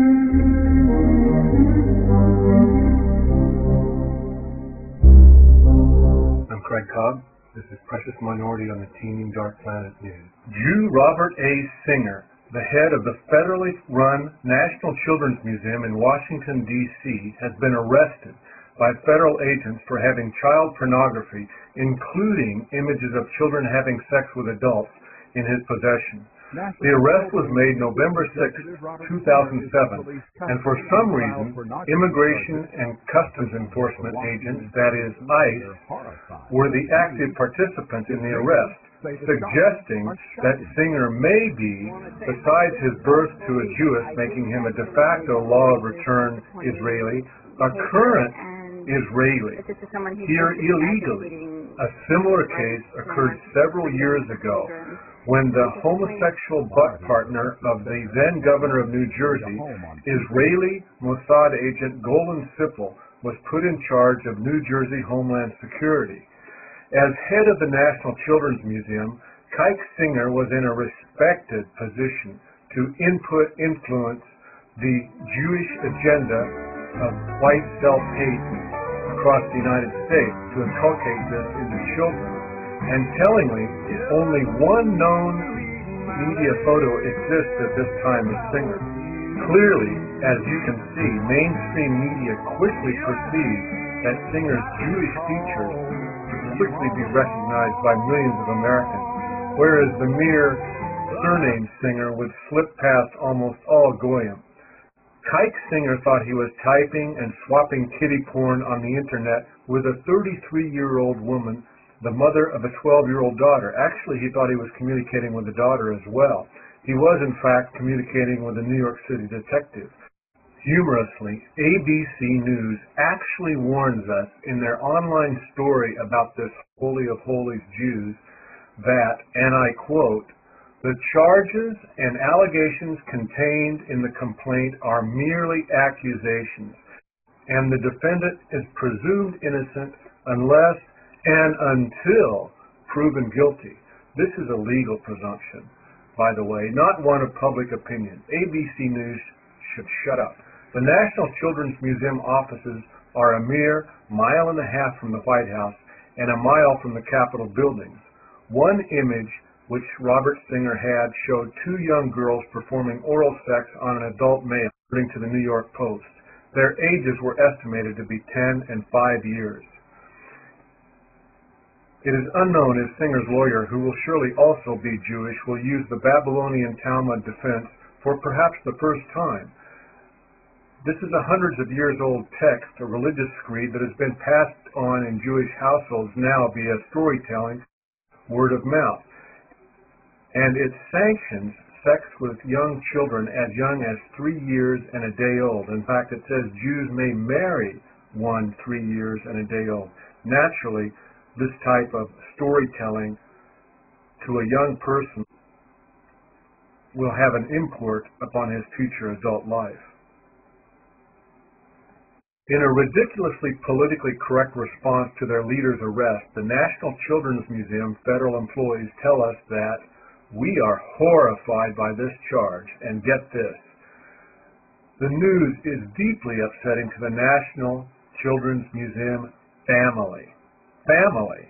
I'm Craig Cobb. This is Precious Minority on the Teeming Dark Planet News. Jew Robert A. Singer, the head of the federally run National Children's Museum in Washington, D.C., has been arrested by federal agents for having child pornography, including images of children having sex with adults, in his possession. The arrest was made November 6, 2007, and for some reason, Immigration and Customs Enforcement agents, that is, ICE, were the active participants in the arrest, suggesting that Singer may be, besides his birth to a Jewess making him a de facto law of return Israeli, a current Israeli, here illegally. A similar case occurred several years ago when the homosexual butt partner of the then governor of New Jersey, Israeli Mossad agent Golden Sippel, was put in charge of New Jersey Homeland Security. As head of the National Children's Museum, Kike Singer was in a respected position to influence the Jewish agenda of white self-hate across the United States to inculcate this into children. And tellingly, only one known media photo exists at this time of Singer. Clearly, as you can see, mainstream media quickly perceives that Singer's Jewish features would quickly be recognized by millions of Americans, whereas the mere surname Singer would slip past almost all goyim. Kike Singer thought he was typing and swapping kiddie porn on the internet with a 33-year-old woman, the mother of a 12-year-old daughter. Actually, he thought he was communicating with the daughter as well. He was, in fact, communicating with a New York City detective. Humorously, ABC News actually warns us in their online story about this Holy of Holies Jews that, and I quote, "The charges and allegations contained in the complaint are merely accusations, and the defendant is presumed innocent unless and until proven guilty." This is a legal presumption, by the way, not one of public opinion. ABC News should shut up. The National Children's Museum offices are a mere mile and a half from the White House and a mile from the Capitol buildings. One image which Robert Singer had showed two young girls performing oral sex on an adult male, according to the New York Post. Their ages were estimated to be 10 and 5 years. It is unknown if Singer's lawyer, who will surely also be Jewish, will use the Babylonian Talmud defense for perhaps the first time. This is a hundreds of years old text, a religious creed that has been passed on in Jewish households now via storytelling, word of mouth. And it sanctions sex with young children as young as 3 years and a day old. In fact, it says Jews may marry one 3 years and a day old. Naturally, this type of storytelling to a young person will have an import upon his future adult life. In a ridiculously politically correct response to their leader's arrest, the National Children's Museum federal employees tell us that "We are horrified by this charge, and get this. The news is deeply upsetting to the National Children's Museum family." Family.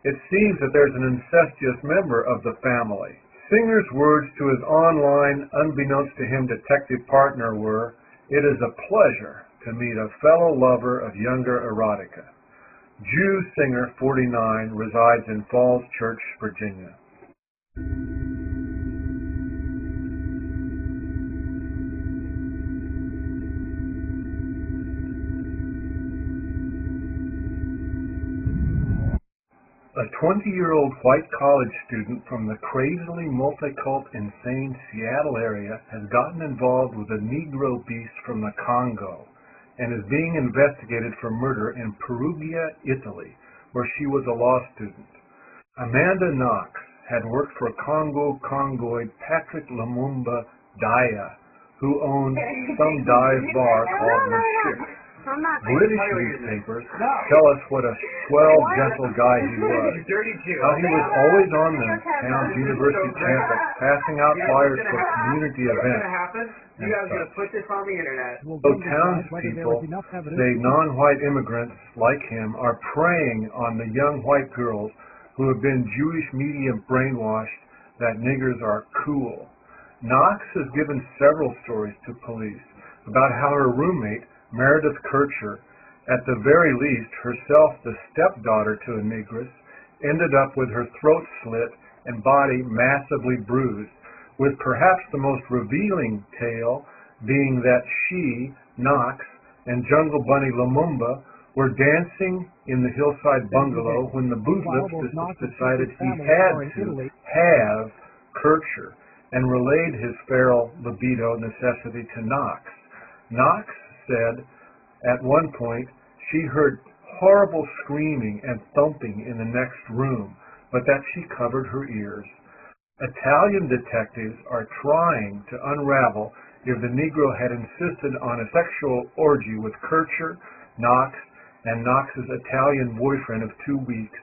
It seems that there's an incestuous member of the family. Singer's words to his online, unbeknownst to him, detective partner were, "It is a pleasure to meet a fellow lover of younger erotica." Jew Singer, 49, resides in Falls Church, Virginia. A 20-year-old white college student from the crazily multicult, insane Seattle area has gotten involved with a Negro beast from the Congo and is being investigated for murder in Perugia, Italy, where she was a law student. Amanda Knox had worked for Congoid Patrick Lumumba Daya, who owned some dive bar called The Chick. British newspapers tell us what a swell, gentle guy he was. How he was always on the town's university campus, passing out flyers for community events. You guys are going to put this on the internet. So townspeople say non-white immigrants like him are preying on the young white girls who have been Jewish media brainwashed that niggers are cool. Knox has given several stories to police about how her roommate, Meredith Kircher, at the very least herself the stepdaughter to a negress, ended up with her throat slit and body massively bruised, with perhaps the most revealing tale being that she, Knox, and Jungle Bunny Lumumba were dancing in the hillside bungalow when the bootlips decided he had to have Kircher and relayed his feral libido necessity to Knox. Knox said at one point she heard horrible screaming and thumping in the next room, but that she covered her ears. Italian detectives are trying to unravel if the Negro had insisted on a sexual orgy with Kircher, Knox, and Knox's Italian boyfriend of 2 weeks,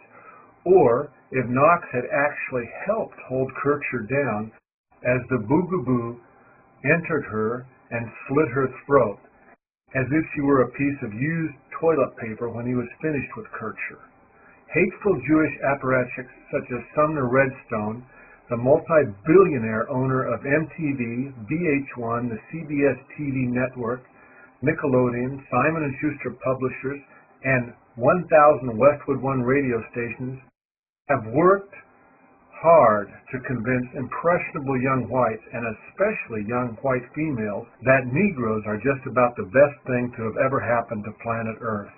or if Knox had actually helped hold Kircher down as the boogaboo entered her and slit her throat, as if she were a piece of used toilet paper when he was finished with Kircher. Hateful Jewish apparatchiks such as Sumner Redstone, the multi-billionaire owner of MTV, VH1, the CBS TV network, Nickelodeon, Simon & Schuster Publishers, and 1,000 Westwood One radio stations have worked hard to convince impressionable young whites, and especially young white females, that Negroes are just about the best thing to have ever happened to planet Earth.